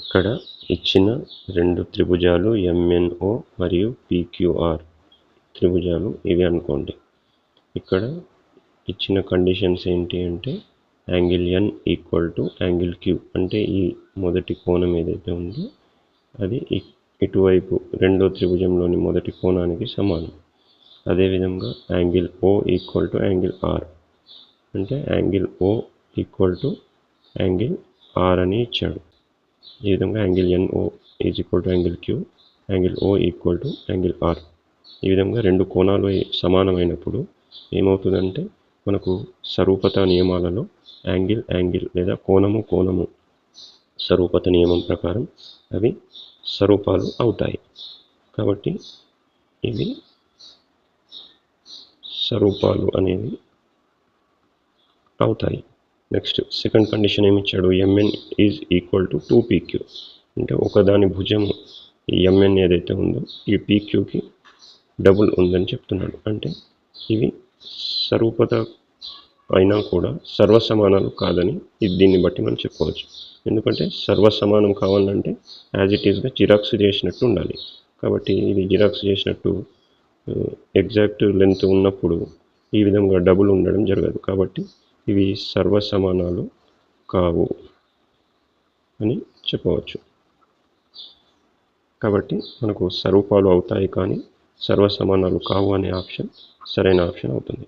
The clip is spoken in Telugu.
ఇక్కడ ఇచ్చిన రెండు త్రిభుజాలు MNO మరియు PQR త్రిభుజాలు ఇవి అనుకోండి. ఇక్కడ ఇచ్చిన కండిషన్స్ ఏంటి అంటే angle N equal to angle Q, అంటే ఈ మొదటి కోణం ఏదైతే ఉందో అది ఇటువైపు రెండో త్రిభుజంలోని మొదటి కోణానికి సమానం. అదేవిధంగా angle O equal to angle R, అంటే angle O equal to angle R అని ఇచ్చాడు. ఈ విధంగా angle NO is equal to angle Q, angle O equal to angle R. ఈ విధంగా రెండు కోణాలు సమానమైనప్పుడు ఏమవుతుందంటే మనకు సరూపత నియమాలలో యాంగిల్ లేదా కోణము సరూపత నియమం ప్రకారం అవి సరూపాలు అవుతాయి. కాబట్టి ఇవి సరూపాలు అనేవి అవుతాయి. నెక్స్ట్ సెకండ్ కండిషన్ ఏమిచ్చాడు, MN is equal to 2PQ, అంటే ఒకదాని భుజము ఈ MN ఏదైతే ఉందో ఈ PQకి డబుల్ ఉందని చెప్తున్నాడు. అంటే ఇవి సరూపత అయినా కూడా సర్వసమానాలు కాదని దీన్ని బట్టి మనం చెప్పవచ్చు. ఎందుకంటే సర్వసమానం కావాలంటే యాజ్ ఇట్ ఈస్గా జిరాక్స్ చేసినట్టు ఉండాలి. కాబట్టి ఇది జిరాక్స్ చేసినట్టు ఎగ్జాక్ట్ లెంత్ ఉన్నప్పుడు ఈ విధంగా డబుల్ ఉండడం జరగదు. కాబట్టి ఇవి సర్వసమానాలు కావు అని చెప్పవచ్చు. కాబట్టి మనకు సరూపాలు అవుతాయి కానీ సర్వసమానాలు కావు అనే ఆప్షన్ సరైన ఆప్షన్ అవుతుంది.